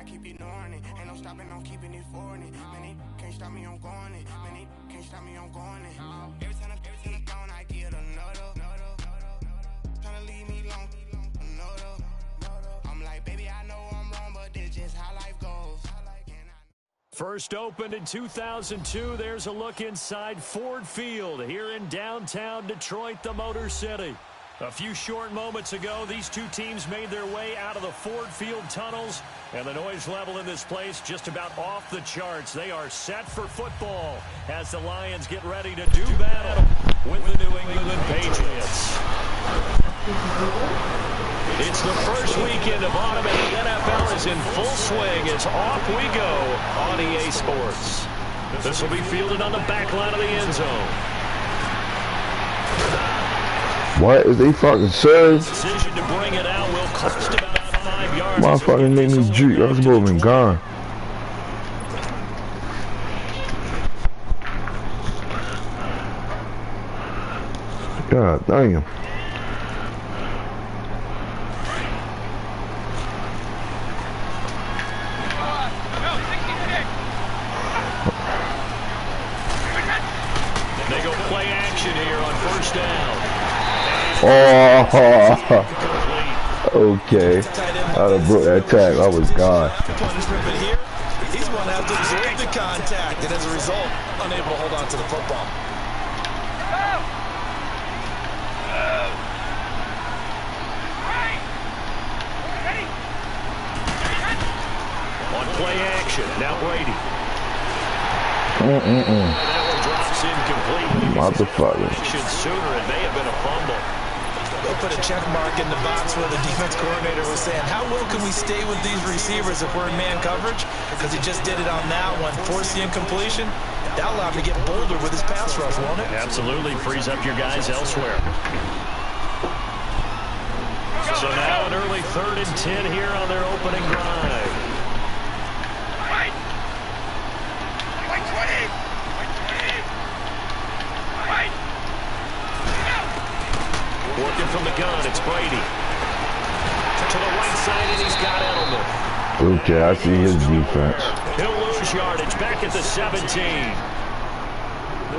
I keep ignoring it. Ain't no stopping, no keeping it for it. Man, they can't stop me, I'm going it. Man, they can't stop me, I'm going it. Every time I'm gone, I get another. Tryna leave me long, another. I'm like, baby, I know I'm wrong, but this just how life goes. First opened in 2002, there's a look inside Ford Field here in downtown Detroit, the Motor City. A few short moments ago, these two teams made their way out of the Ford Field tunnels, and the noise level in this place just about off the charts. They are set for football as the Lions get ready to do battle with the New England Patriots. It's the first weekend of autumn, and the NFL is in full swing as off we go on EA Sports. This will be fielded on the back line of the end zone. What is they fucking serious? Decision to bring it out will cost about 5 yards. Motherfucking made me juke. I was supposed to be gone. God damn. They go play action here on first down. Oh, okay. I'd have broke that tag. I was gone. He's going to have to absorb the contact, and as a result, unable to hold on to the football. On play action, now Brady. That one drops incomplete. Motherfucker. Sooner, it may have been a fumble. They'll put a check mark in the box where the defense coordinator was saying, how well can we stay with these receivers if we're in man coverage? Because he just did it on that one, forced the incompletion. That'll allow him to get bolder with his pass rush, won't it? Absolutely, frees up your guys elsewhere. So now an early 3rd and 10 here on their opening drive. Working from the gun, it's Brady. To the right side, and he's got Edelman. Okay, I see his defense. He'll lose yardage back at the 17.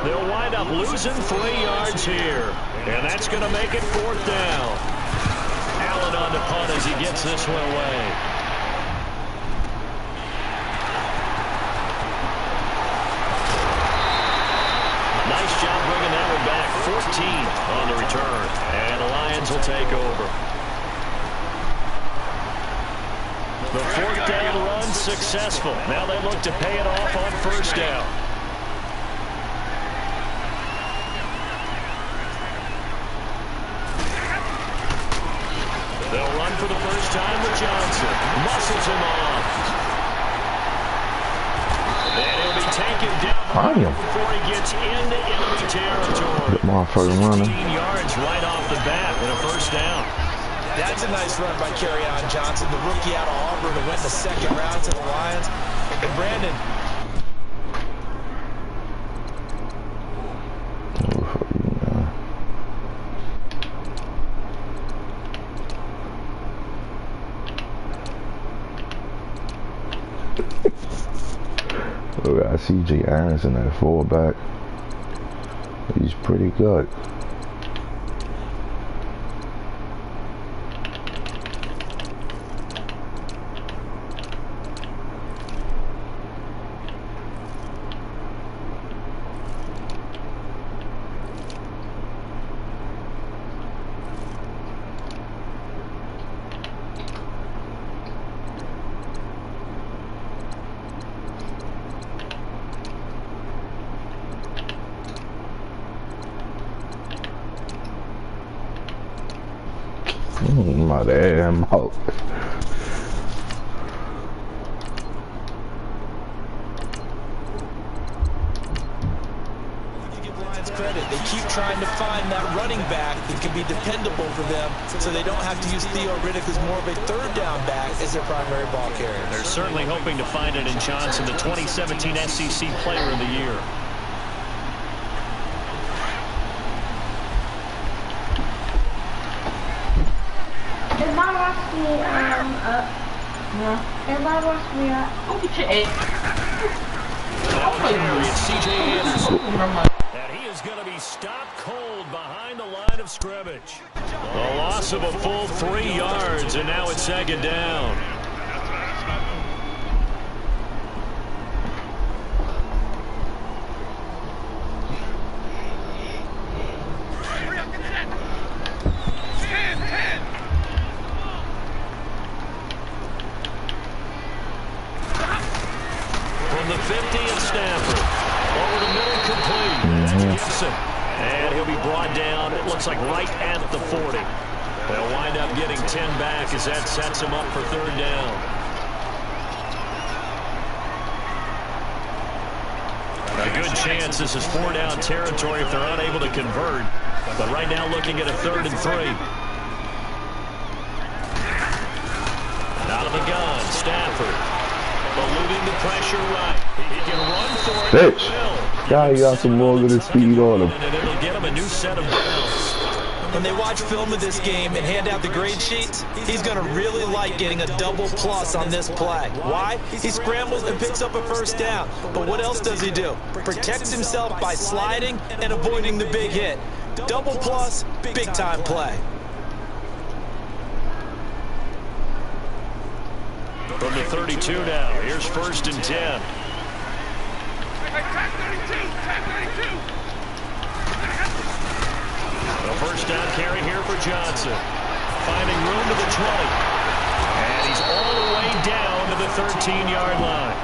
They'll wind up losing 3 yards here. And that's going to make it 4th down. Allen on the punt as he gets this one away. Nice job bringing that one back. 14 on the return. And the Lions will take over. The 4th down run successful. Now they look to pay it off on first down. They'll run for the first time with Johnson. Muscles him off. And he'll be taken down before he gets into enemy territory. Motherfucker running. 16 yards right off the bat with a first down. That's a nice run by Kerryon Johnson, the rookie out of Auburn who went in the 2nd round to the Lions. And Brandon. Look, I see C.J. Aronson at fullback. He's pretty good. My damn out. Give Lions credit. They keep trying to find that running back that can be dependable for them so they don't have to use Theo Riddick as more of a 3rd down back as their primary ball carrier. They're certainly hoping to find it in Johnson, the 2017 SEC Player of the Year. No. Everybody wants me out. Oh, shit. It's C.J. Anderson. And he is going to be stopped cold behind the line of scrimmage. A loss of a full 3 yards, and now it's 2nd down. From the 50 of Stafford. Over the middle, complete. That's Gibson. And he'll be brought down, it looks like right at the 40. They'll wind up getting 10 back as that sets them up for 3rd down. A good chance this is 4-down territory if they're unable to convert. But right now looking at a 3rd and 3. Out of the gun, Stafford. Eluding the pressure right. He can run for it. Bitch. Guy got some more good speed on him. And it'll get him a new set of downs. When they watch film of this game and hand out the grade sheets, he's going to really like getting a double plus on this play. Why? He scrambles and picks up a 1st down. But what else does he do? Protects himself by sliding and avoiding the big hit. Double plus, big time play. From the 32 now, here's 1st and 10. A 1st down carry here for Johnson. Finding room to the 20. And he's all the way down to the 13-yard line.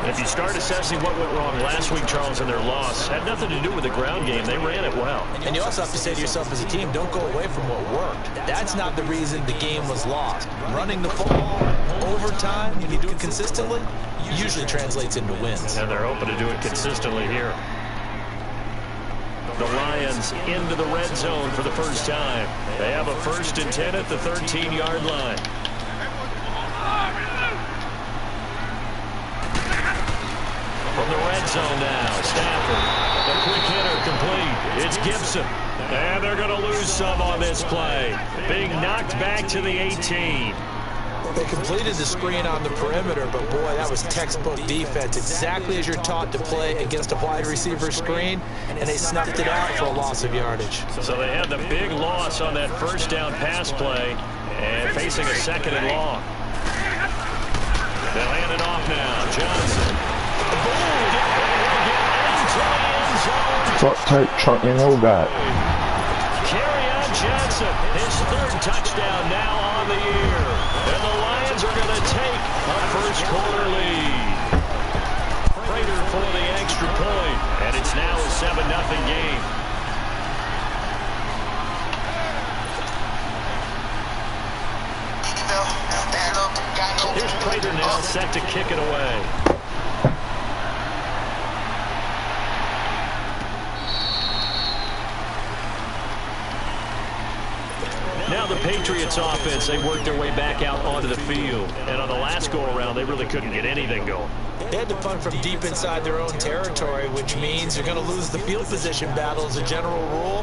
If you start assessing what went wrong last week, Charles, in their loss, had nothing to do with the ground game. They ran it well. And you also have to say to yourself as a team, don't go away from what worked. That's not the reason the game was lost. Running the football over time, when you do it consistently, usually translates into wins. And they're hoping to do it consistently here. The Lions into the red zone for the first time. They have a 1st and 10 at the 13-yard line. From the red zone now, Stafford. The quick hitter complete. It's Gibson. And they're going to lose some on this play. Being knocked back to the 18. They completed the screen on the perimeter, but boy, that was textbook defense. Exactly as you're taught to play against a wide receiver screen, and they snuffed it out for a loss of yardage. So they had the big loss on that 1st down pass play, and facing a 2nd and long. They'll hand it off now. Johnson. Fuck type truck in old guy. Carry on Johnson. His 3rd touchdown now on the year. And the Lions are going to take a 1st quarter lead. Prater for the extra point. And it's now a 7-0 game. Here's Prater now set to kick it away. Now the Patriots offense, they worked their way back out onto the field. And on the last go-around, they really couldn't get anything going. They had to punt from deep inside their own territory, which means you're going to lose the field position battle as a general rule.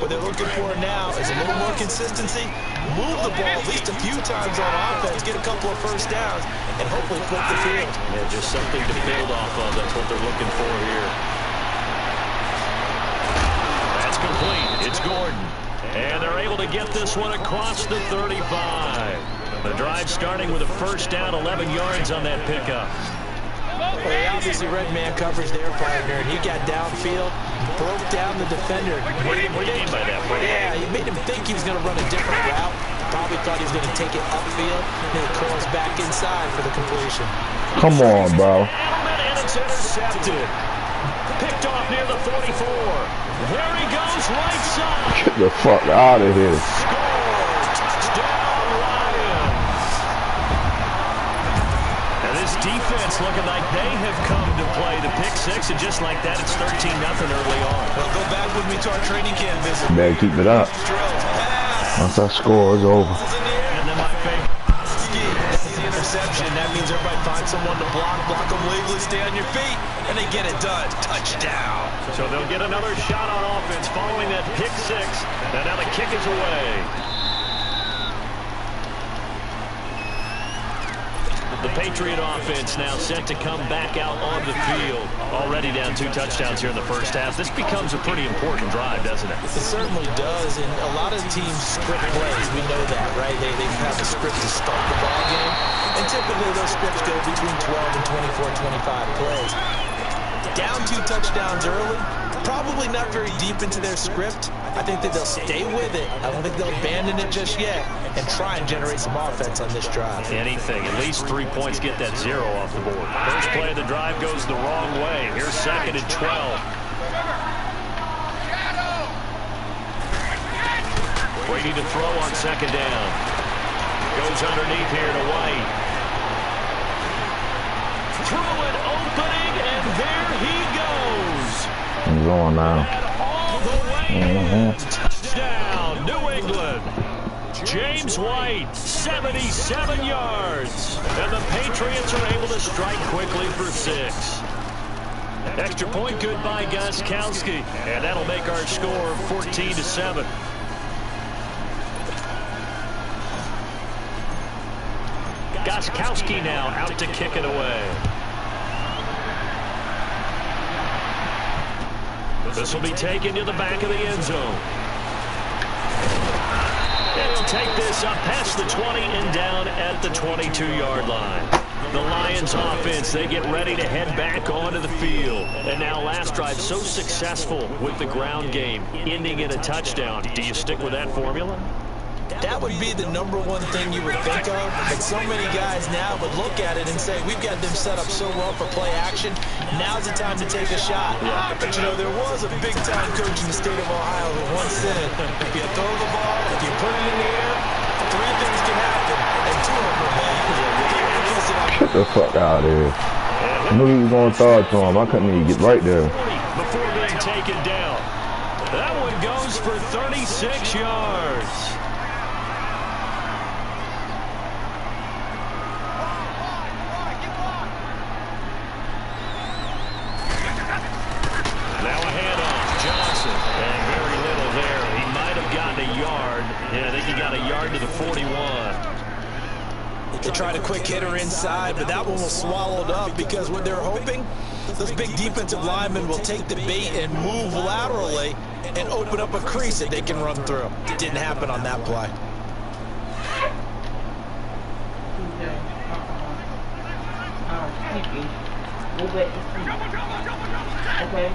What they're looking for now is a little more consistency, move the ball at least a few times on offense, get a couple of 1st downs, and hopefully flip the field. Yeah, just something to build off of. That's what they're looking for here. That's complete. It's Gordon. And they're able to get this one across the 35. The drive starting with a 1st down, 11 yards on that pickup. Well, they obviously read man coverage there, partner, and he got downfield, broke down the defender. What do you mean by that? Yeah, he made him think he was going to run a different route. Probably thought he was going to take it upfield, and then he curls back inside for the completion. Come on, bro. And it's intercepted. Picked off near the 44. There he goes, right side. Get the fuck out of here. Touchdown, Lions. And this defense looking like they have come to play. The pick 6, and just like that, it's 13-0 early on. Well, go back with me to our training camp visit. Better keep it up. Once that score is over. And then my favorite. That's the interception. That means everybody finds someone to block them legally, stay on your feet, and they get it done. Touchdown. So they'll get another shot on offense following that pick 6. And now the kick is away. The Patriot offense now set to come back out on the field. Already down 2 touchdowns here in the first half. This becomes a pretty important drive, doesn't it? It certainly does, and a lot of teams script plays. We know that, right? They have a script to start the ball game, and typically those scripts go between 12 and 24, 25 plays. Down 2 touchdowns early, probably not very deep into their script. I think that they'll stay with it. I don't think they'll abandon it just yet and try and generate some offense on this drive. Anything. At least 3 points, get that 0 off the board. First play of the drive goes the wrong way. Here's 2nd and 12. Brady to throw on 2nd down. Goes underneath here to White. Throw it, opening, and there he goes. I'm going now. All the way. Touchdown, New England. James White, 77 yards. And the Patriots are able to strike quickly for 6. Extra point good by Gostkowski. And that'll make our score 14-7. Gostkowski now out to kick it away. This will be taken to the back of the end zone. He'll take this up past the 20 and down at the 22-yard line. The Lions offense, they get ready to head back onto the field. And now last drive so successful with the ground game, ending in a touchdown. Do you stick with that formula? That would be the #1 thing you would think of, but so many guys now would look at it and say, we've got them set up so well for play action, now's the time to take a shot. But, you know, there was a big-time coach in the state of Ohio who once said, if you throw the ball, if you put it in the air, 3 things can happen, and 2 of them are bad. Get the fuck out of here. I knew he was going to throw it to him. I couldn't even get right there. Before being taken down. That one goes for 36 yards. Yeah, I think he got a yard to the 41. They tried a quick hitter inside, but that one was swallowed up because what they're hoping, those big defensive linemen will take the bait and move laterally and open up a crease that they can run through. It didn't happen on that play. Okay.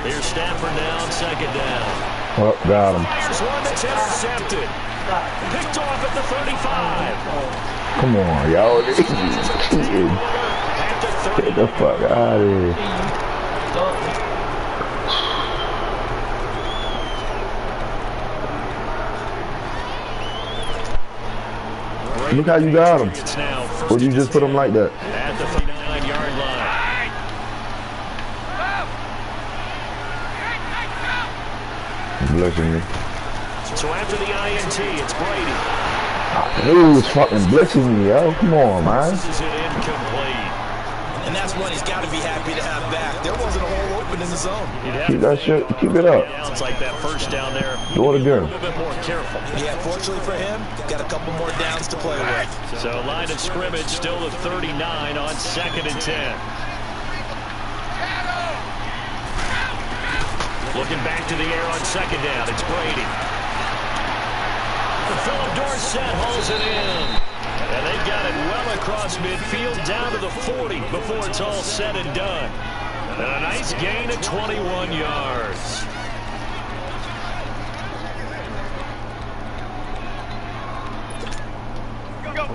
Here's Stafford down, 2nd down. Oh, got him. Here's one that's intercepted. Picked off at the 35. Come on, y'all. Get the fuck out of here. Look how you got him. Or you just put him like that? At the 39-yard line. Blessing me. So after the INT, it's Brady. I knew he was fucking blessing me, yo. Come on, man. This is it incomplete. And that's one he's got to be happy to have back. There wasn't a hole open in the zone. Keep that shit. Keep it up. It's like that first down there. Do it again. A little bit more careful. Yeah, fortunately for him, got a couple more downs to play with. So line of scrimmage still the 39 on 2nd and 10. Looking back to the air on 2nd down. It's Brady. Philip Dorsett hauls it in. And they've got it well across midfield down to the 40 before it's all said and done. And a nice gain of 21 yards.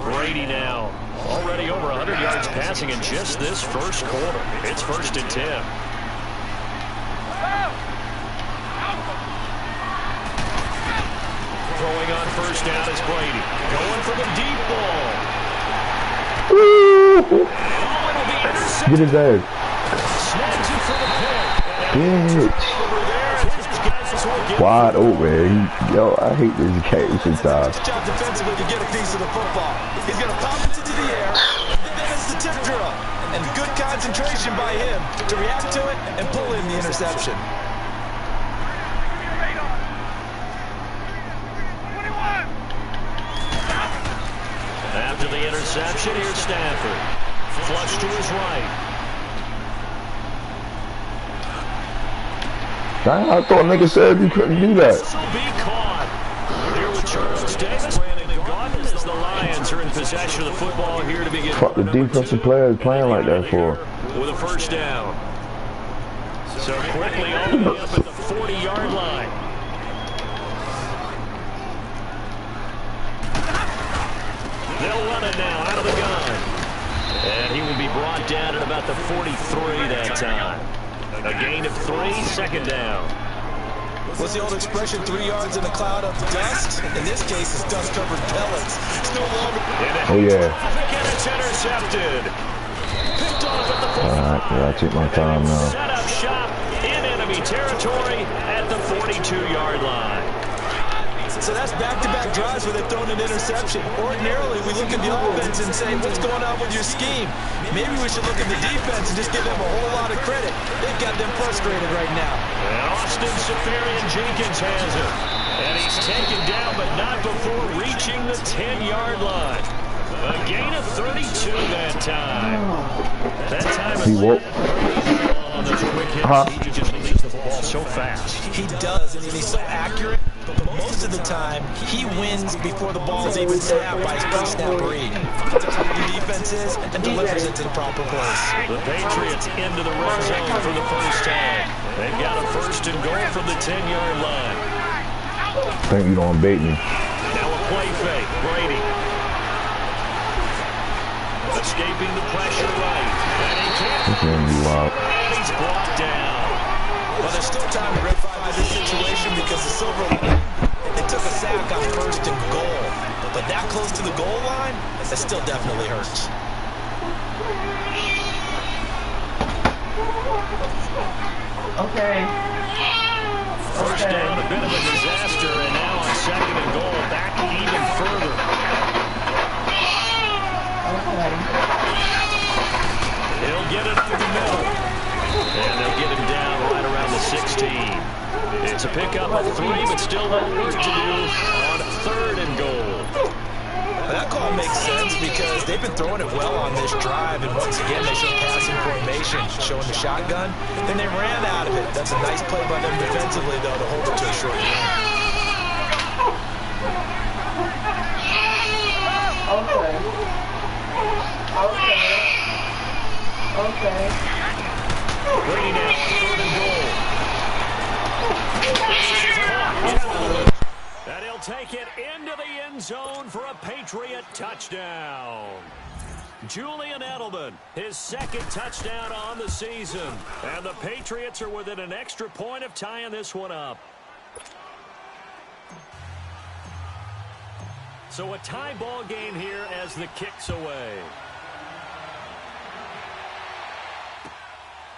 Brady now. Already over 100 yards passing in just this first quarter. It's 1st and 10. Throwing on 1st down is Brady. Going for the deep ball. Get his ass. Snags it for the pick. Bitch. Wide open. Yo, I hate this game sometimes. Job defensively to get a piece of the football. He's going to pop it into the air, and then it's the tip drill. And good concentration by him to react to it and pull in the interception. After the interception. Here's Stafford. Flush to his right. Dang, I thought nigga said you couldn't do that. Be caught. Here with Charles Davis. Brandon Gordon as the Lions are in possession of the football here to begin. Fuck the defensive players playing like that for. With a first down. So quickly all the way up at the 40-yard line. They'll run it now out of the gun. And he will be brought down at about the 43 that time. A gain of 3, second down. What's the old expression, 3 yards in a cloud of dust? In this case, it's dust-covered pellets. It's no longer... Oh, yeah. And it's intercepted. Picked off at the 45. Alright, yeah, I take my time now. Set up shop in enemy territory at the 42-yard line. So that's back-to-back drives where they've thrown an interception. Ordinarily, we look at the offense and say, what's going on with your scheme? Maybe we should look at the defense and just give them a whole lot of credit. They've got them frustrated right now. And Austin Seferian-Jenkins has it. And he's taken down, but not before reaching the 10-yard line. A gain of 32 that time. That time he woke. On those quick hits, he just released the ball so fast. He does, and he's so accurate. But most of the time, he wins before the ball is even snapped by his pre-snap read. Finds out who the defense is and delivers it to the proper place. The Patriots into the red zone for the first time. They've got a first and goal from the 10-yard line. Think you don't bait me. Now a play fake. Brady. Escaping the pressure right. And he can't. And he's brought down. Well, there's still time to rectify this situation because the Silver they took a sack on first and goal. But that close to the goal line, that still definitely hurts. Okay. First down, a bit of a disaster, and now on second and goal, back even further. Okay. He'll get it through the middle. And they'll get him down right around the 16. It's a pickup of 3, but still a little work to do on third and goal. That call makes sense because they've been throwing it well on this drive, and once again they show passing formation, showing the shotgun. Then they ran out of it. That's a nice play by them defensively, though, to hold it to a short game. Okay. Okay. Okay. Brady down third and goal. And he'll take it into the end zone for a Patriot touchdown. Julian Edelman, his second touchdown on the season. And the Patriots are within an extra point of tying this one up. So a tie ball game here as the kick's away.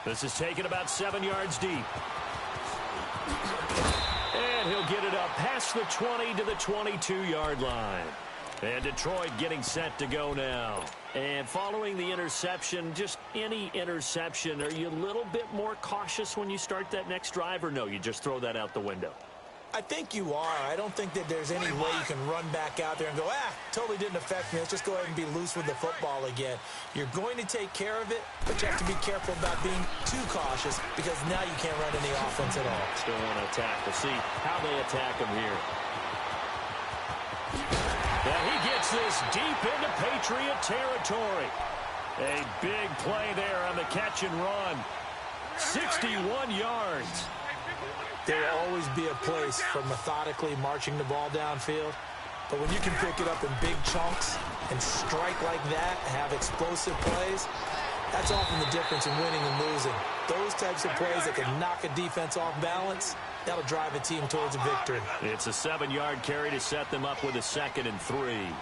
This is taken about 7 yards deep. And he'll get it up past the 20 to the 22-yard line. And Detroit getting set to go now. And following the interception, just any interception, are you a little bit more cautious when you start that next drive, or no, you just throw that out the window? I think you are. I don't think that there's any way you can run back out there and go, totally didn't affect me. Let's just go ahead and be loose with the football again. You're going to take care of it, but you have to be careful about being too cautious because now you can't run any offense at all. Still want to attack. We'll see how they attack him here. And he gets this deep into Patriot territory. A big play there on the catch and run. 61 yards. There will always be a place for methodically marching the ball downfield. But when you can pick it up in big chunks and strike like that, have explosive plays, that's often the difference in winning and losing. Those types of plays that can knock a defense off balance, that'll drive a team towards a victory. It's a 7-yard carry to set them up with a 2nd and 3.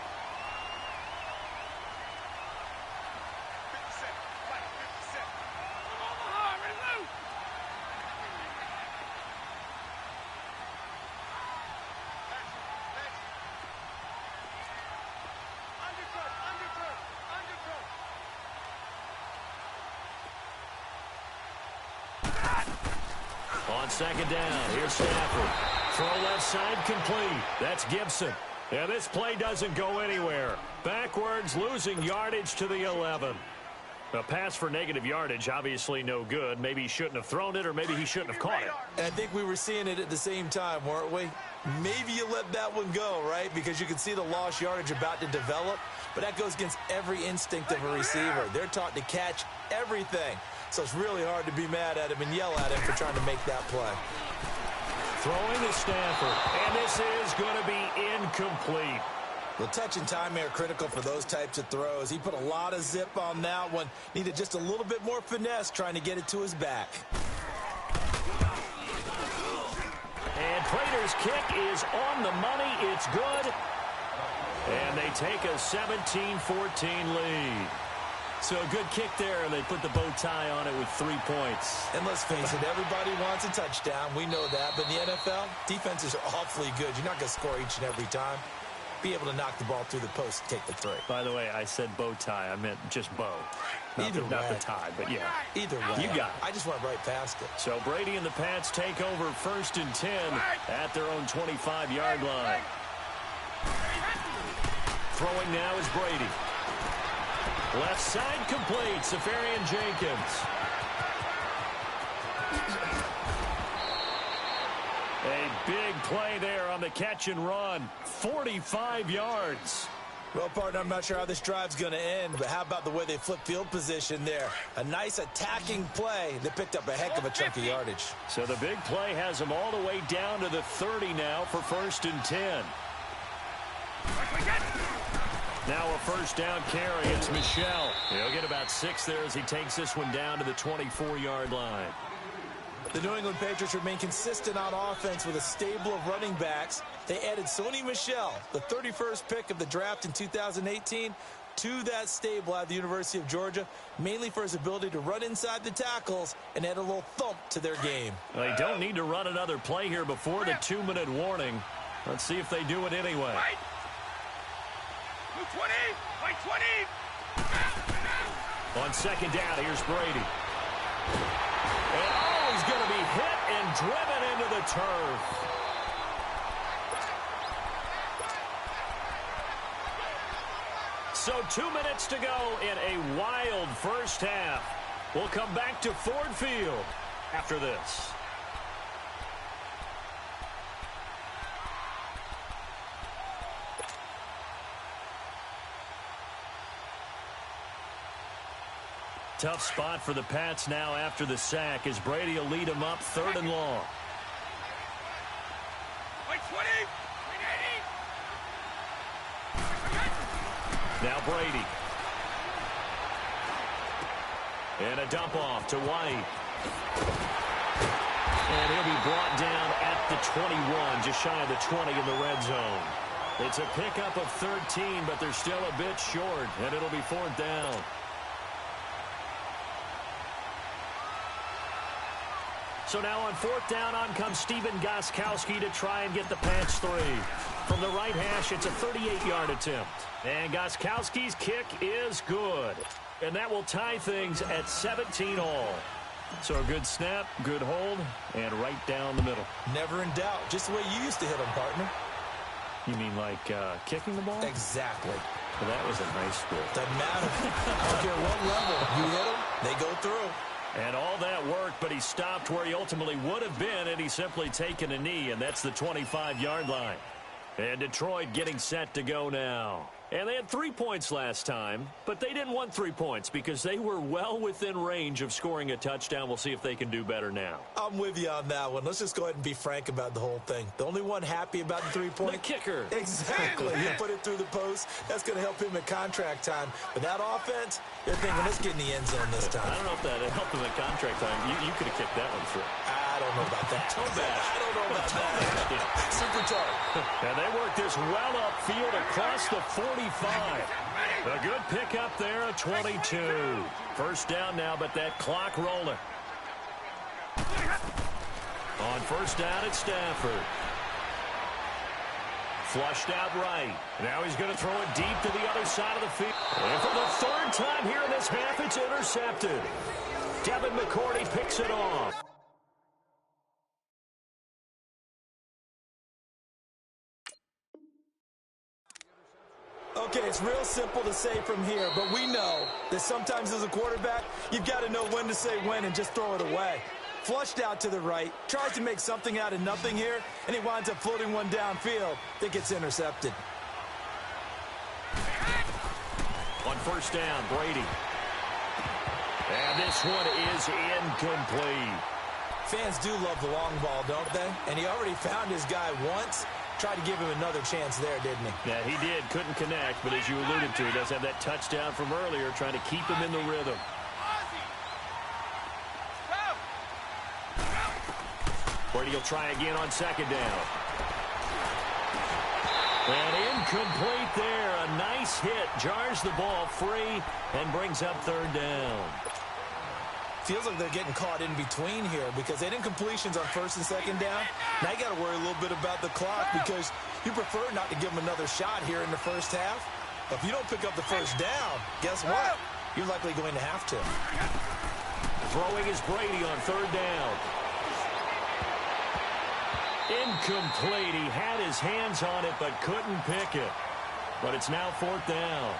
On 2nd down, here's Stafford. Throw left side complete. That's Gibson. And this play doesn't go anywhere. Backwards, losing yardage to the 11. A pass for negative yardage, obviously no good. Maybe he shouldn't have thrown it, or maybe he shouldn't have caught it. I think we were seeing it at the same time, weren't we? Maybe you let that one go, right? Because you can see the lost yardage about to develop. But that goes against every instinct of a receiver. They're taught to catch everything. So it's really hard to be mad at him and yell at him for trying to make that play. Throwing to Stafford. And this is going to be incomplete. The touch and timing are critical for those types of throws. He put a lot of zip on that one. Needed just a little bit more finesse trying to get it to his back. And Prater's kick is on the money. It's good. And they take a 17-14 lead. So a good kick there, and they put the bow tie on it with 3 points. And let's face it, everybody wants a touchdown. We know that. But in the NFL, defenses are awfully good. You're not going to score each and every time. Be able to knock the ball through the post and take the three. By the way, I said bow tie. I meant just bow. Not the tie, but yeah. Either way. You got it. I just went right past it. So Brady and the Pats take over 1st and 10 at their own 25-yard line. Throwing now is Brady. Left side complete. Safarian Jenkins. A big play there on the catch and run. 45 yards. Well, partner, I'm not sure how this drive's going to end, but how about the way they flip field position there? A nice attacking play that picked up a heck of a chunk of yardage. So the big play has them all the way down to the 30 now for 1st and 10. Now a 1st down carry. It's Michel. He'll get about 6 there as he takes this one down to the 24-yard line. The New England Patriots remain consistent on offense with a stable of running backs. They added Sony Michel, the 31st pick of the draft in 2018, to that stable at the University of Georgia, mainly for his ability to run inside the tackles and add a little thump to their game. They don't need to run another play here before the 2-minute warning. Let's see if they do it anyway. 20! 20! On 2nd down, here's Brady. And he's going to be hit and driven into the turf. So 2 minutes to go in a wild first half. We'll come back to Ford Field after this. Tough spot for the Pats now after the sack as Brady will lead them up 3rd and long. 20! Now Brady. And a dump off to White. And he'll be brought down at the 21, just shy of the 20 in the red zone. It's a pickup of 13, but they're still a bit short, and it'll be 4th down. So now on 4th down, on comes Stephen Gostkowski to try and get the Pats 3. From the right hash, it's a 38-yard attempt. And Gostkowski's kick is good. And that will tie things at 17 all. So a good snap, good hold, and right down the middle. Never in doubt. Just the way you used to hit them, partner. You mean like kicking the ball? Exactly. Well, that was a nice script. Doesn't matter. I don't care what level. You hit them, they go through. And all that worked, but he stopped where he ultimately would have been, and he's simply taken a knee, and that's the 25-yard line. And Detroit getting set to go now. And they had 3 points last time, but they didn't want 3 points because they were well within range of scoring a touchdown. We'll see if they can do better now. I'm with you on that one. Let's just go ahead and be frank about the whole thing. The only one happy about the 3-point. The kicker. Exactly. He'll put it through the post. That's going to help him at contract time. But that offense, they're thinking, let's get in the end zone this time. I don't know if that helped him at contract time. You could have kicked that one through. I don't know about that. Toe bash. I don't know about that. Yeah. Super toe. And they work this well upfield across the 45. A good pickup there at 22. 1st down now, but that clock rolling. On 1st down, it's Stafford. Flushed out right. Now he's going to throw it deep to the other side of the field. And for the 3rd time here in this half, it's intercepted. Devin McCourty picks it off. It's real simple to say from here, but we know that sometimes as a quarterback, you've got to know when to say when and just throw it away. Flushed out to the right, tries to make something out of nothing here, and he winds up floating one downfield that gets intercepted. On first down, Brady. And this one is incomplete. Fans do love the long ball, don't they? And he already found his guy once. Tried to give him another chance there, didn't he? Yeah, he did. Couldn't connect, but as you alluded to, he does have that touchdown from earlier, trying to keep him in the rhythm. Brady will try again on second down. And incomplete there. A nice hit. Jars the ball free and brings up third down. Feels like they're getting caught in between here because they didn't completions on first and second down. Now you got to worry a little bit about the clock because you prefer not to give them another shot here in the first half. But if you don't pick up the first down, guess what? You're likely going to have to. Throwing is Brady on third down. Incomplete. He had his hands on it but couldn't pick it. But it's now fourth down.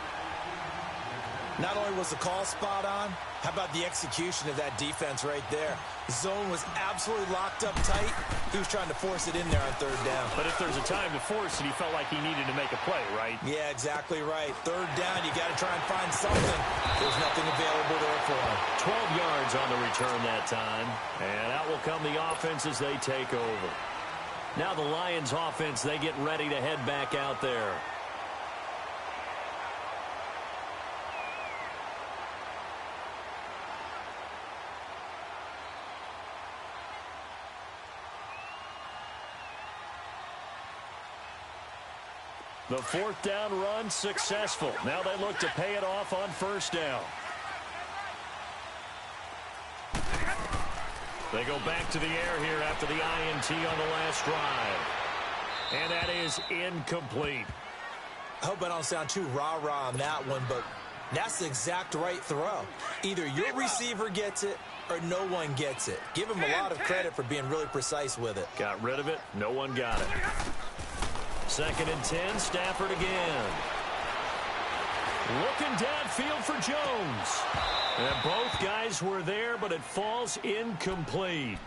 Not only was the call spot on, how about the execution of that defense right there? The zone was absolutely locked up tight. He was trying to force it in there on third down. But if there's a time to force it, he felt like he needed to make a play, right? Yeah, exactly right. Third down, you got to try and find something. There's nothing available there for him. 12 yards on the return that time. And out will come the offense as they take over. Now the Lions offense, they get ready to head back out there. The fourth down run successful. Now they look to pay it off on first down. They go back to the air here after the INT on the last drive. And that is incomplete. I hope I don't sound too rah-rah on that one, but that's the exact right throw. Either your receiver gets it or no one gets it. Give him a lot of credit for being really precise with it. Got rid of it. No one got it. Second and 10, Stafford again. Looking downfield for Jones. And both guys were there, but it falls incomplete.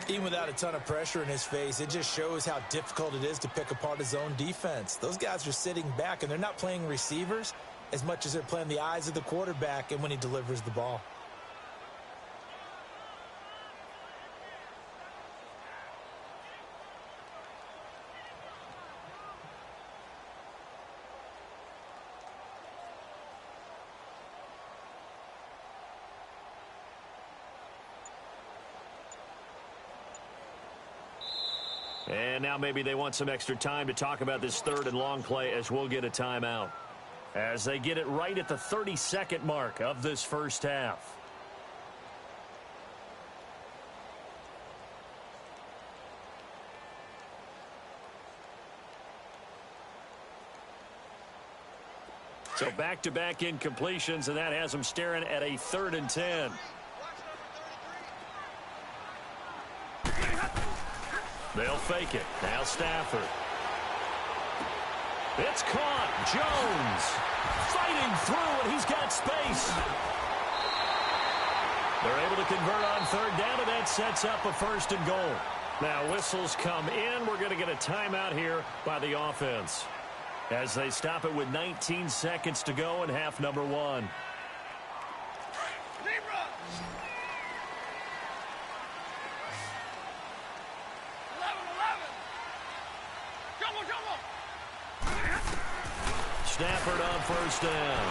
Even without a ton of pressure in his face, it just shows how difficult it is to pick apart his own defense. Those guys are sitting back, and they're not playing receivers as much as they're playing the eyes of the quarterback and when he delivers the ball. And now maybe they want some extra time to talk about this third and long play as we'll get a timeout. As they get it right at the 30-second mark of this first half. So back-to-back incompletions, and that has them staring at a 3rd and 10. They'll fake it. Now Stafford. It's caught. Jones fighting through, and he's got space. They're able to convert on third down, and that sets up a 1st and goal. Now whistles come in. We're going to get a timeout here by the offense as they stop it with 19 seconds to go in half number 1. Stafford on first down.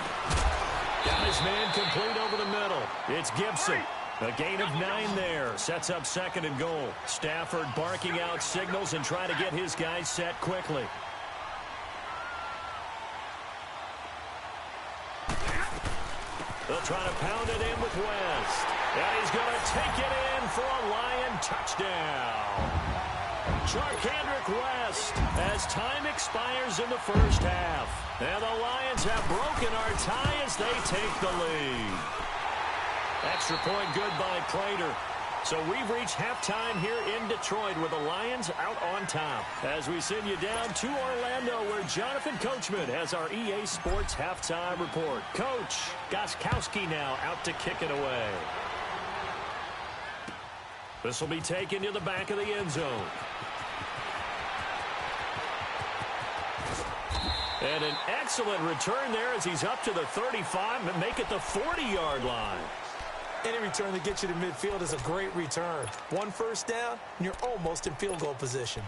Got his man complete over the middle. It's Gibson. A gain of 9 there. Sets up 2nd and goal. Stafford barking out signals and trying to get his guys set quickly. They'll try to pound it in with West. And he's going to take it in for a Lion touchdown. Charkandrick West as time expires in the first half. And the Lions have broken our tie as they take the lead. Extra point good by Prater. So we've reached halftime here in Detroit with the Lions out on top. As we send you down to Orlando where Jonathan Coachman has our EA Sports halftime report. Coach Gostkowski now out to kick it away. This will be taken to the back of the end zone. And an excellent return there as he's up to the 35 and make it the 40-yard line. Any return that gets you to midfield is a great return. One first down, and you're almost in field goal position.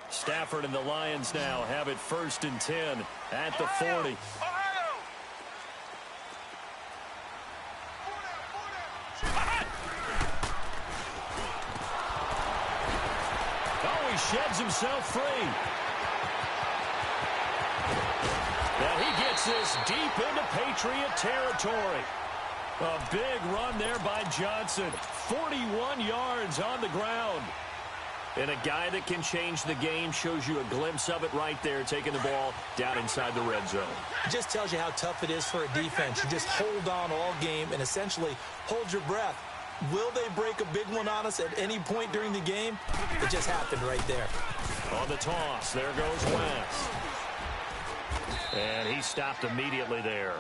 Stafford and the Lions now have it 1st and 10 at the 40. Sheds himself free. And he gets this deep into Patriot territory. A big run there by Johnson. 41 yards on the ground. And a guy that can change the game shows you a glimpse of it right there, taking the ball down inside the red zone. It just tells you how tough it is for a defense. You just hold on all game and essentially hold your breath. Will they break a big one on us at any point during the game? It just happened right there. On the toss, there goes West. And he stopped immediately there.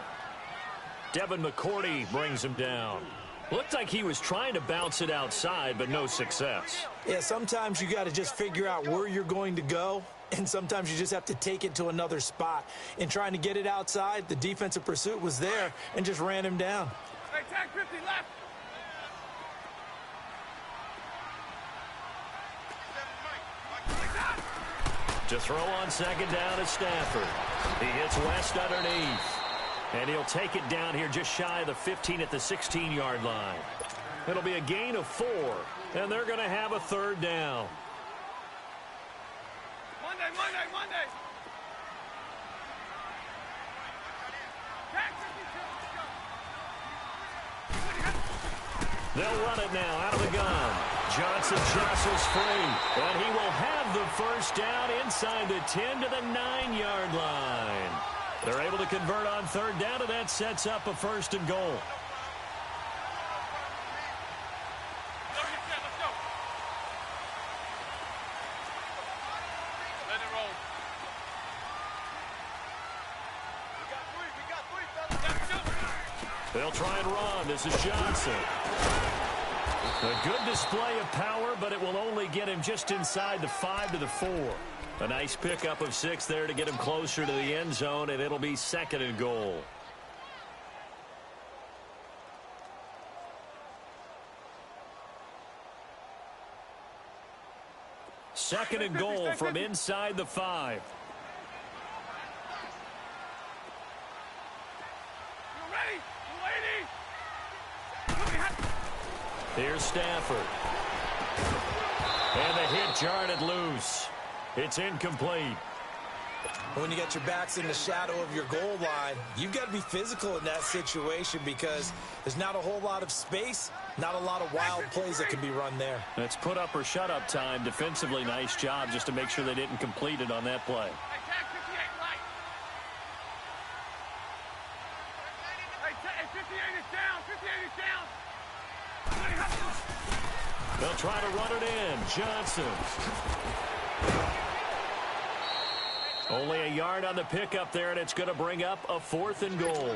Devin McCourty brings him down. Looked like he was trying to bounce it outside, but no success. Yeah, sometimes you got to just figure out where you're going to go, and sometimes you just have to take it to another spot. In trying to get it outside, the defensive pursuit was there and just ran him down. Hey, tag 50 left. To throw on 2nd down is Stafford. He hits West underneath. And he'll take it down here just shy of the 15 at the 16-yard line. It'll be a gain of 4, and they're going to have a 3rd down. Monday. Tag 52, let's go. They'll run it now out of the gun. Johnson jostles free, and he will have the 1st down inside the 10 to the 9-yard line. They're able to convert on 3rd down, and that sets up a 1st and goal. Let's go. Let it roll. We got 3, fellas. They'll try and run. This is Johnson. A good display of power, but it will only get him just inside the 5 to the 4. A nice pickup of 6 there to get him closer to the end zone, and it'll be 2nd and goal. Second and goal from inside the 5. You ready? Here's Stafford. And the hit jarred loose. It's incomplete. When you got your backs in the shadow of your goal line, you've got to be physical in that situation because there's not a whole lot of space, not a lot of wild plays that can be run there. That's put up or shut up time. Defensively, nice job just to make sure they didn't complete it on that play. Hey, tag 58 right. Hey, 58 is down. 58 is down. They'll try to run it in. Johnson. Only a yard on the pickup there, and it's going to bring up a 4th and goal.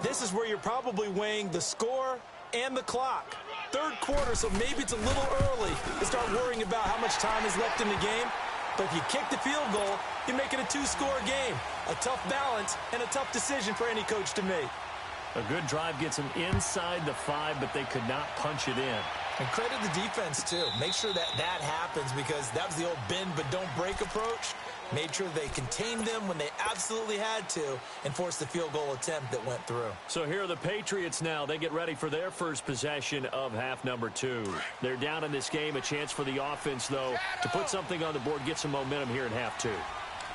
This is where you're probably weighing the score and the clock. 3rd quarter, so maybe it's a little early to start worrying about how much time is left in the game. But if you kick the field goal, you make it a 2-score game. A tough balance and a tough decision for any coach to make. A good drive gets them inside the 5, but they could not punch it in. And credit the defense, too. Make sure that happens because that was the old bend but don't break approach. Made sure they contained them when they absolutely had to and forced the field goal attempt that went through. So here are the Patriots now. They get ready for their first possession of half number 2. They're down in this game. A chance for the offense, though, to put something on the board, get some momentum here in half 2.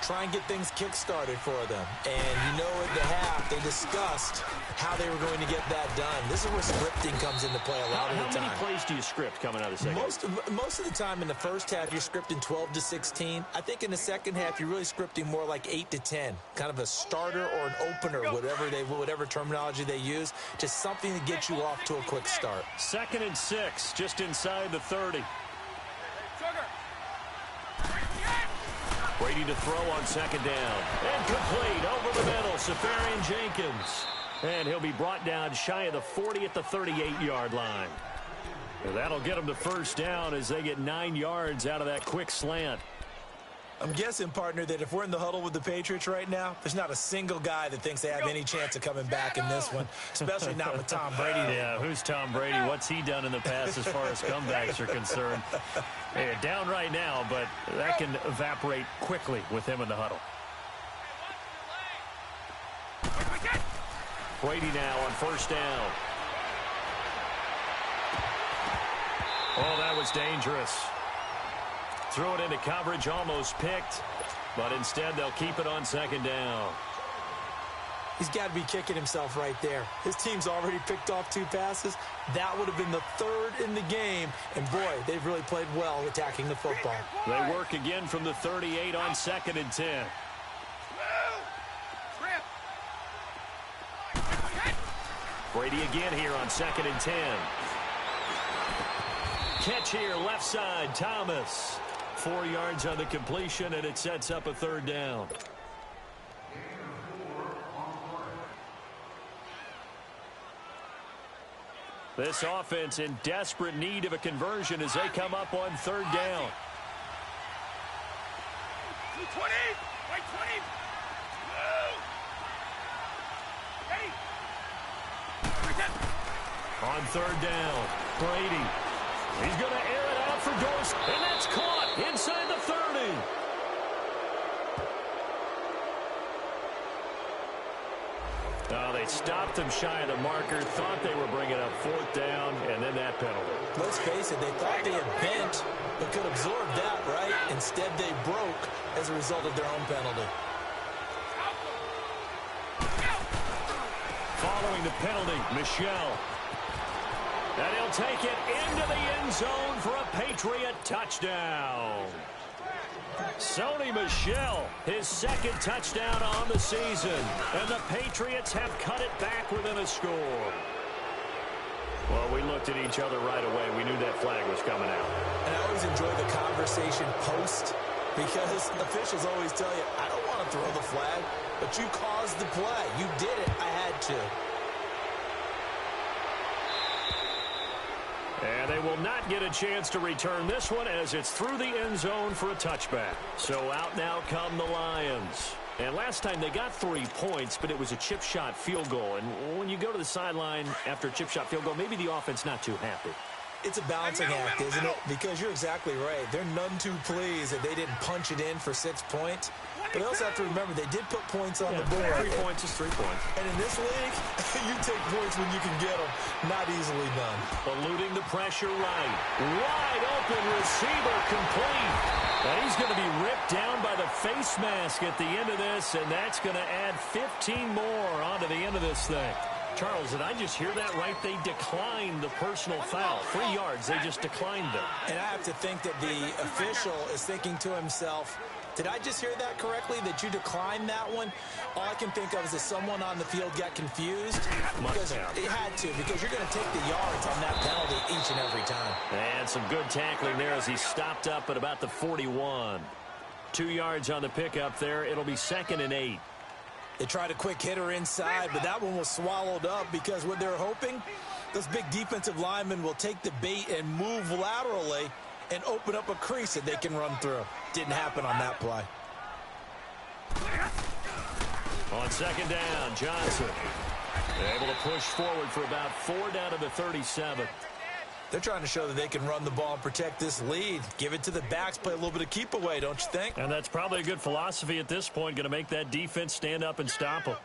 try and get things kick-started for them. And you know at the half, they discussed how they were going to get that done. This is where scripting comes into play a lot of the time. How many plays do you script coming out of the second? Most of the time in the first half, you're scripting 12 to 16. I think in the second half, you're really scripting more like 8 to 10. Kind of a starter or an opener, whatever terminology they use. Just something to get you off to a quick start. 2nd and 6, just inside the 30. Brady to throw on 2nd down. And complete over the middle. Safarian Jenkins. And he'll be brought down shy of the 40 at the 38-yard line. And that'll get them to 1st down as they get 9 yards out of that quick slant. I'm guessing, partner, that if we're in the huddle with the Patriots right now, there's not a single guy that thinks they have any chance of coming back in this one, especially not with Tom Brady. Yeah, who's Tom Brady? What's he done in the past as far as comebacks are concerned? They're down right now, but that can evaporate quickly with him in the huddle. Brady now on 1st down. Oh, that was dangerous. Threw it into coverage, almost picked, but instead they'll keep it on 2nd down. He's got to be kicking himself right there. His team's already picked off 2 passes. That would have been the 3rd in the game. And, boy, they've really played well attacking the football. They work again from the 38 on 2nd and 10. Brady again here on 2nd and 10. Catch here, left side, Thomas. 4 yards on the completion, and it sets up a 3rd down. This offense in desperate need of a conversion as they come up on 3rd down. 20! Wait, 20! On 3rd down, Brady. He's going to air it out for Dorsey, and that's caught inside the 30. Oh, they stopped him shy of the marker, thought they were bringing up 4th down, and then that penalty. Let's face it, they thought they had bent, but could absorb that, right? Instead, they broke as a result of their own penalty. Following the penalty, Michelle. And he'll take it into the end zone for a Patriot touchdown. Sony Michel, his 2nd touchdown on the season. And the Patriots have cut it back within a score. Well, we looked at each other right away. We knew that flag was coming out. And I always enjoy the conversation post because officials always tell you, I don't want to throw the flag, but you caused the play. You did it. I had to. And they will not get a chance to return this one as it's through the end zone for a touchback. So out now come the Lions. And last time they got 3 points, but it was a chip shot field goal. And when you go to the sideline after a chip shot field goal, maybe the offense not too happy. It's a balancing act, isn't it? Because you're exactly right. They're none too pleased that they didn't punch it in for 6 points. But they also have to remember they did put points on the board. 3 points is 3 points. And in this league, you take points when you can get them. Not easily done. Eluding the pressure right. Wide open receiver complete. And he's going to be ripped down by the face mask at the end of this, and that's going to add 15 more onto the end of this thing. Charles, did I just hear that right? They declined the personal foul. 3 yards, they just declined them. And I have to think that the official is thinking to himself, did I just hear that correctly, that you declined that one? All I can think of is that someone on the field got confused. Because it had to, because you're going to take the yards on that penalty each and every time. And some good tackling there as he stopped up at about the 41. 2 yards on the pickup there. It'll be 2nd and 8. They tried a quick hitter inside, but that one was swallowed up because what they're hoping, those big defensive linemen will take the bait and move laterally and open up a crease that they can run through. Didn't happen on that play. On 2nd down, Johnson able to push forward for about 4 down to the 37. They're trying to show that they can run the ball and protect this lead. Give it to the backs, play a little bit of keep away, don't you think? And that's probably a good philosophy at this point, going to make that defense stand up and stop them.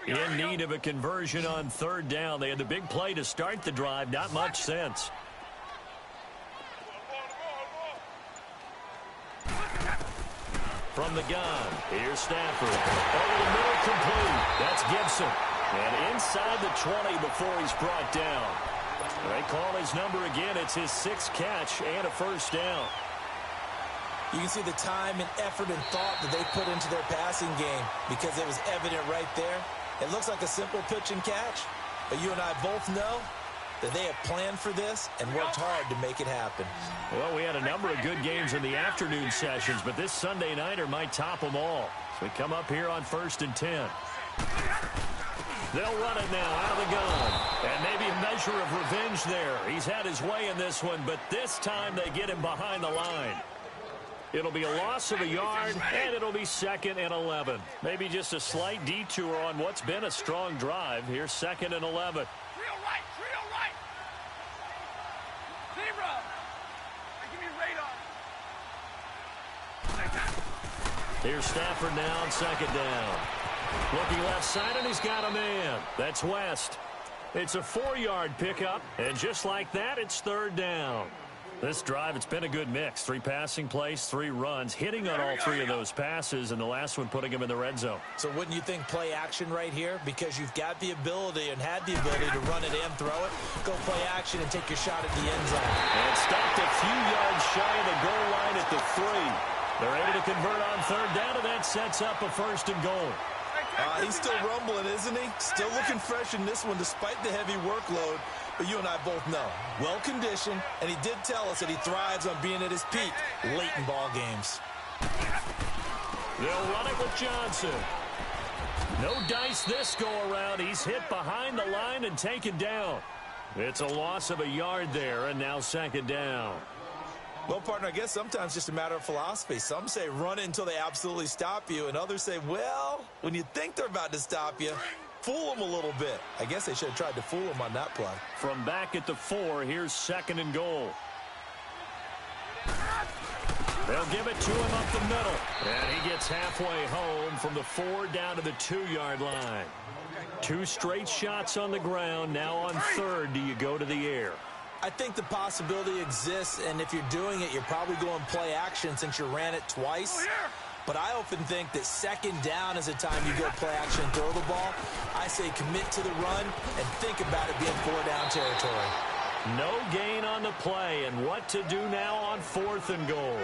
In need of a conversion on third down. They had the big play to start the drive. Not much sense. From the gun, here's Stafford. Over the middle, complete. That's Gibson. And inside the 20 before he's brought down. They call his number again. It's his 6th catch and a first down. You can see the time and effort and thought that they put into their passing game because it was evident right there. It looks like a simple pitch and catch, but you and I both know that they have planned for this and worked hard to make it happen. Well, we had a number of good games in the afternoon sessions, but this Sunday nighter might top them all. So we come up here on 1st and 10. They'll run it now out of the gun. And maybe a measure of revenge there. He's had his way in this one, but this time they get him behind the line. It'll be a loss of a yard, and it'll be 2nd and 11. Maybe just a slight detour on what's been a strong drive. Here's 2nd and 11. Trio right. Zero. Give me radar. Here's Stafford now on 2nd down. Looking left side, and he's got a man. That's West. It's a 4-yard pickup, and just like that, it's 3rd down. This drive, it's been a good mix. 3 passing plays, 3 runs, hitting on all 3 of those passes, and the last one putting him in the red zone. So wouldn't you think play action right here? Because you've got the ability and had the ability to run it and throw it. Go play action and take your shot at the end zone. And stopped a few yards shy of the goal line at the 3. They're able to convert on 3rd down, and that sets up a 1st and goal. He's still rumbling, isn't he? Still looking fresh in this one despite the heavy workload. But you and I both know, well-conditioned, and he did tell us that he thrives on being at his peak late in ball games. They'll run it with Johnson. No dice this go-around. He's hit behind the line and taken down. It's a loss of a yard there, and now 2nd down. Well, partner, I guess sometimes just a matter of philosophy. Some say run it until they absolutely stop you, and others say, well, when you think they're about to stop you, fool them a little bit. I guess they should have tried to fool them on that play. From back at the 4, here's 2nd and goal. They'll give it to him up the middle. And he gets halfway home from the 4 down to the 2-yard line. 2 straight shots on the ground. Now on 3rd, do you go to the air? I think the possibility exists, and if you're doing it, you're probably going play action since you ran it twice. But I often think that 2nd down is a time you go play action and throw the ball. I say commit to the run and think about it being 4-down territory. No gain on the play, and what to do now on 4th and goal.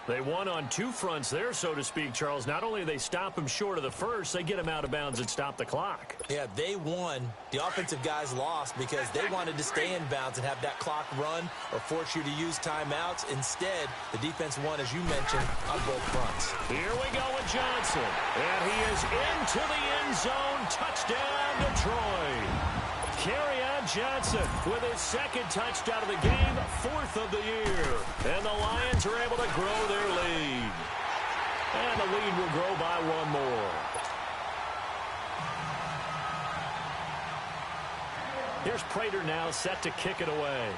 They won on 2 fronts there, so to speak, Charles. Not only do they stop him short of the first, they get him out of bounds and stop the clock. Yeah, they won. The offensive guys lost because they wanted to stay in bounds and have that clock run or force you to use timeouts. Instead, the defense won, as you mentioned, on both fronts. Here we go with Johnson. And he is into the end zone. Touchdown, Detroit. Kerryon Johnson with his 2nd touchdown of the game, 4th of the year. And the Lions are able to grow their lead. And the lead will grow by 1 more. Here's Prater now set to kick it away.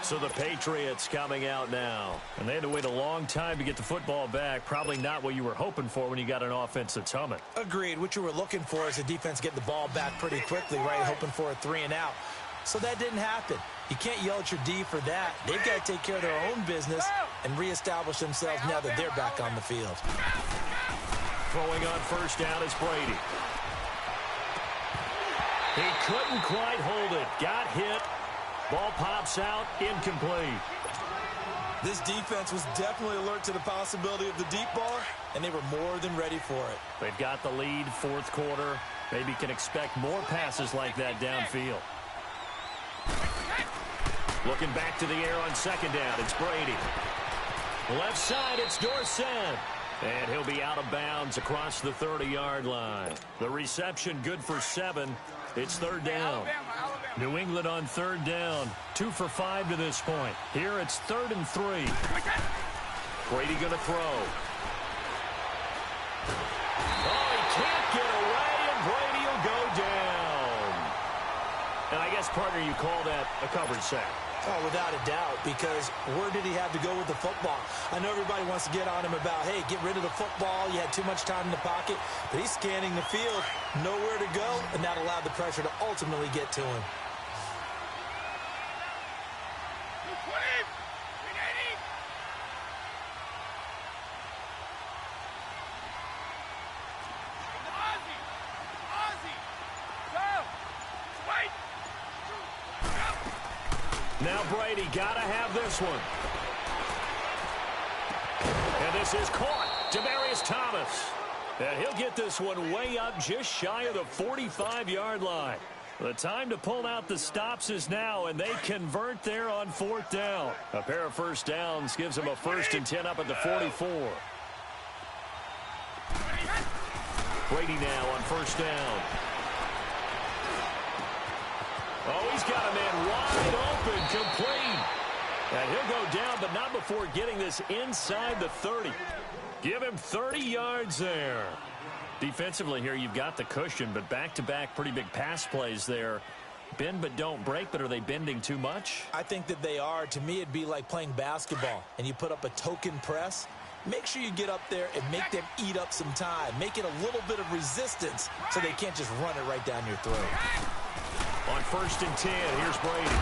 So the Patriots coming out now. And they had to wait a long time to get the football back. Probably not what you were hoping for when you got an offense that's humming. Agreed. What you were looking for is the defense getting the ball back pretty quickly, right? Hoping for a 3 and out. So that didn't happen. You can't yell at your D for that. They've got to take care of their own business and reestablish themselves now that they're back on the field. Throwing on 1st down is Brady. He couldn't quite hold it. Got hit. Ball pops out, incomplete. This defense was definitely alert to the possibility of the deep ball, and they were more than ready for it. They've got the lead, 4th quarter. Maybe can expect more passes like that downfield. Looking back to the air on 2nd down, it's Brady. Left side, it's Dorsett. And he'll be out of bounds across the 30-yard line. The reception good for 7. It's 3rd down. New England on 3rd down. 2 for 5 to this point. Here it's 3rd and 3. Brady going to throw. Oh, he can't get away, and Brady will go down. And I guess, partner, you call that a coverage sack. Oh, without a doubt, because where did he have to go with the football? I know everybody wants to get on him about, hey, get rid of the football. You had too much time in the pocket. But he's scanning the field, nowhere to go, and that allowed the pressure to ultimately get to him. Now Brady got to have this one. And this is caught. Demaryius Thomas. And he'll get this one way up just shy of the 45-yard line. The time to pull out the stops is now, and they convert there on 4th down. A pair of first downs gives them a 1st and 10 up at the 44. Brady now on 1st down. Oh, he's got a man wide open, complete. And he'll go down, but not before getting this inside the 30. Give him 30 yards there. Defensively here, you've got the cushion, but back-to-back pretty big pass plays there. Bend but don't break, but are they bending too much? I think that they are. To me, it'd be like playing basketball, and you put up a token press. Make sure you get up there and make them eat up some time. Make it a little bit of resistance so they can't just run it right down your throat. On 1st and 10, here's Brady.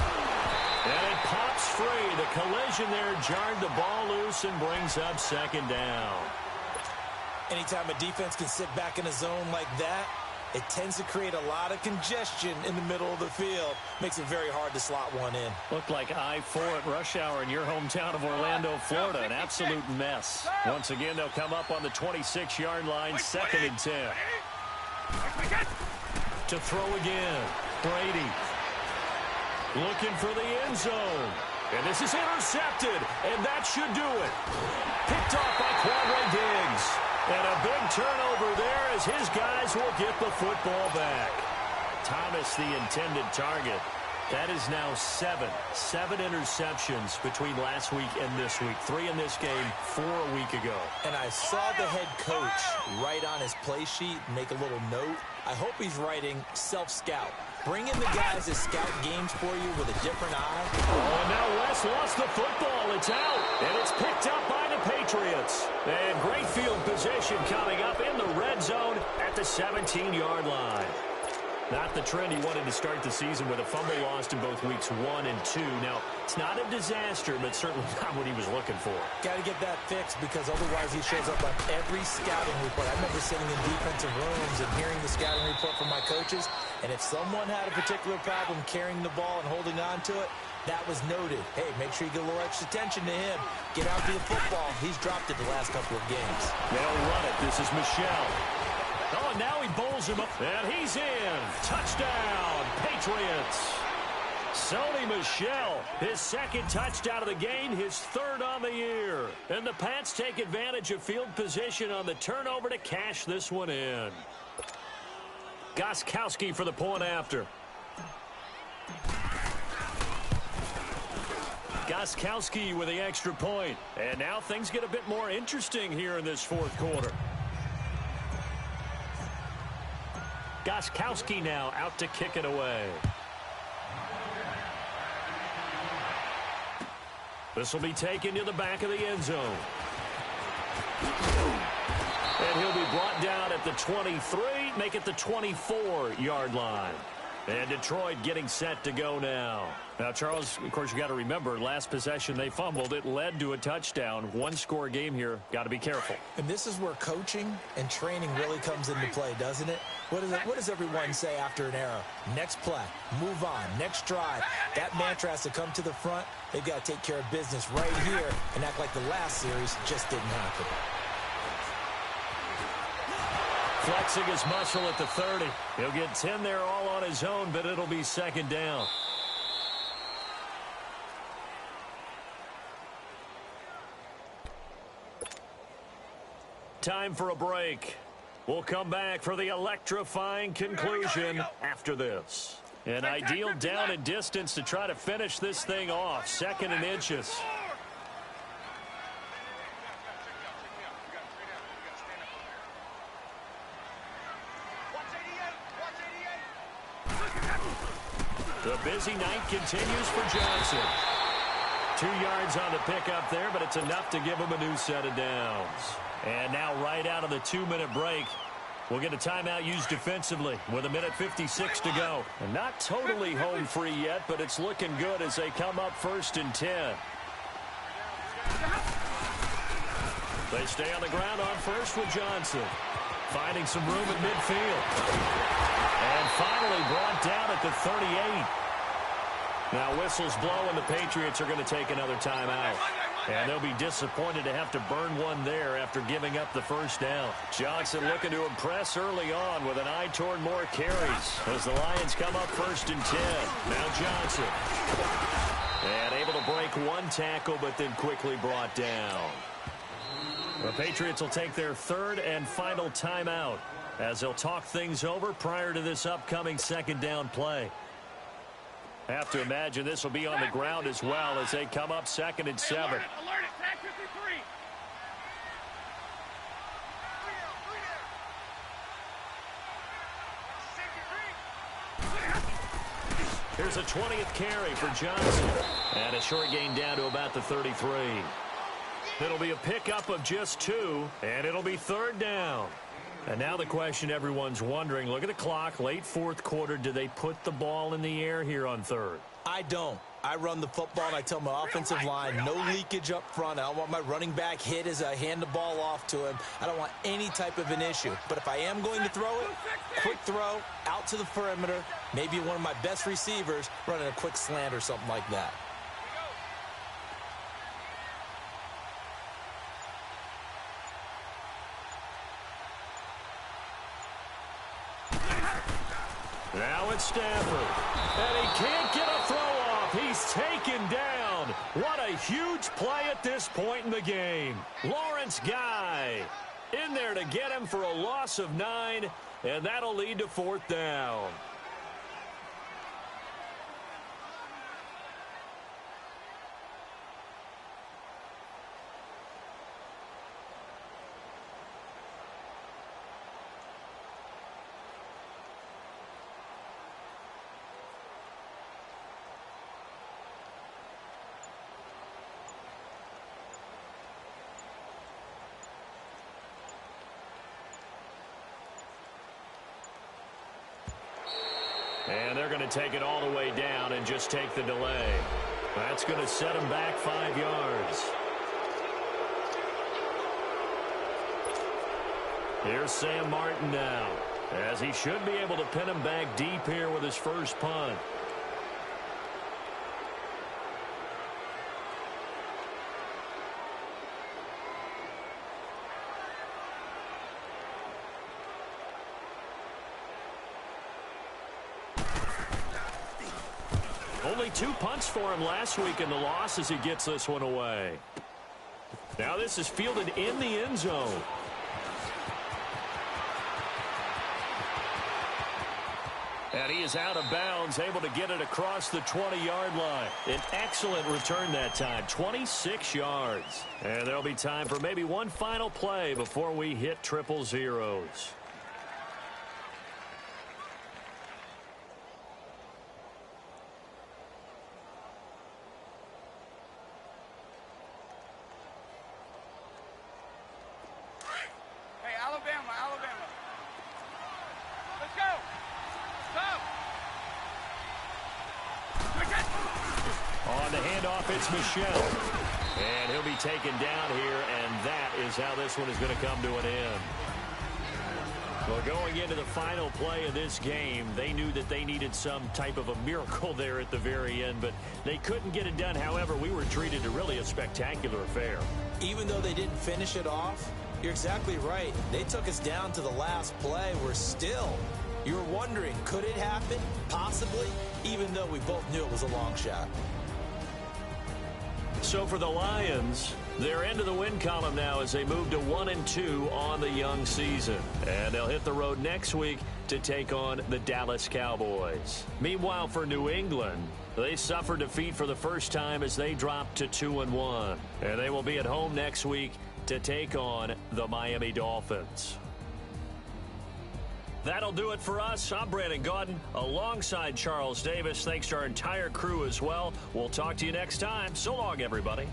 And it pops free. The collision there jarred the ball loose and brings up 2nd down. Anytime a defense can sit back in a zone like that, it tends to create a lot of congestion in the middle of the field. Makes it very hard to slot one in. Looked like I-4 at rush hour in your hometown of Orlando, Florida. An absolute mess. Once again, they'll come up on the 26-yard line, 2nd and 10. To throw again. Brady looking for the end zone. And this is intercepted, and that should do it. Picked off by Quadre Diggs. And a big turnover there as his guys will get the football back. Thomas, the intended target. That is now 7 interceptions between last week and this week. 3 in this game, 4 a week ago. And I saw the head coach write on his play sheet, make a little note. I hope he's writing self-scout. Bring in the guys that scout games for you with a different eye. Oh, and now West lost the football. It's out, and it's picked up by the Patriots. And great field position coming up in the red zone at the 17-yard line. Not the trend he wanted to start the season with a fumble lost in both weeks 1 and 2. Now, it's not a disaster, but certainly not what he was looking for. Got to get that fixed because otherwise he shows up on every scouting report. I remember sitting in defensive rooms and hearing the scouting report from my coaches, and if someone had a particular problem carrying the ball and holding on to it, that was noted. Hey, make sure you get a little extra attention to him. Get out to the football. He's dropped it the last couple of games. They'll run it. This is Michel. Oh, and now he bowls him up. And he's in. Touchdown, Patriots. Sony Michel, his 2nd touchdown of the game, his 3rd on the year. And the Pats take advantage of field position on the turnover to cash this one in. Gostkowski for the point after. Gostkowski with the extra point. And now things get a bit more interesting here in this 4th quarter. Gostkowski now out to kick it away. This will be taken to the back of the end zone. And he'll be brought down at the 23, make it the 24-yard line. And Detroit getting set to go now. Now, Charles, of course, you got to remember, last possession they fumbled. It led to a touchdown. 1-score game here. Got to be careful. And this is where coaching and training really comes into play, doesn't it? What does everyone say after an error? Next play, move on, next drive. That mantra has to come to the front. They've got to take care of business right here and act like the last series just didn't happen. Flexing his muscle at the 30. He'll get 10 there all on his own, but it'll be 2nd down. Time for a break. We'll come back for the electrifying conclusion after this. An ideal down and distance to try to finish this thing off. 2nd and inches. The busy night continues for Johnson. 2 yards on the pickup there, but it's enough to give him a new set of downs. And now right out of the 2-minute break, we'll get a timeout used defensively with 1:56 to go. And not totally home free yet, but it's looking good as they come up 1st and 10. They stay on the ground on first with Johnson. Finding some room at midfield. And finally brought down at the 38. Now whistles blow and the Patriots are going to take another timeout. And they'll be disappointed to have to burn one there after giving up the first down. Johnson looking to impress early on with an eye toward more carries as the Lions come up 1st and 10. Now Johnson. And able to break one tackle but then quickly brought down. The Patriots will take their 3rd and final timeout as they'll talk things over prior to this upcoming 2nd down play. Have to imagine this will be on the ground as well as they come up 2nd and 7. Alert it, tag 53. Here's a 20th carry for Johnson. And a short gain down to about the 33. It'll be a pickup of just 2, and it'll be 3rd down. And now the question everyone's wondering, look at the clock, late 4th quarter, do they put the ball in the air here on 3rd? I don't. I run the football, and I tell my offensive line, no leakage up front. I don't want my running back hit as I hand the ball off to him. I don't want any type of an issue. But if I am going to throw it, quick throw, out to the perimeter, maybe one of my best receivers running a quick slant or something like that. Now it's Stafford. And he can't get a throw off. He's taken down. What a huge play at this point in the game. Lawrence Guy in there to get him for a loss of 9, and that'll lead to 4th down. And they're going to take it all the way down and just take the delay. That's going to set them back 5 yards. Here's Sam Martin now, as he should be able to pin him back deep here with his first punt. Only 2 punts for him last week in the loss as he gets this one away. Now this is fielded in the end zone. And he is out of bounds, able to get it across the 20-yard line. An excellent return that time, 26 yards. And there'll be time for maybe one final play before we hit triple zeros. Michelle. And he'll be taken down here, and that is how this one is going to come to an end. Well, going into the final play of this game, they knew that they needed some type of a miracle there at the very end, but they couldn't get it done. However, we were treated to really a spectacular affair. Even though they didn't finish it off, you're exactly right. They took us down to the last play. We're still, you were wondering, could it happen? Possibly, even though we both knew it was a long shot. So for the Lions, they're into the win column now as they move to 1-2 on the young season. And they'll hit the road next week to take on the Dallas Cowboys. Meanwhile, for New England, they suffered defeat for the first time as they dropped to 2-1. And they will be at home next week to take on the Miami Dolphins. That'll do it for us. I'm Brandon Gaudin alongside Charles Davis. Thanks to our entire crew as well. We'll talk to you next time. So long, everybody.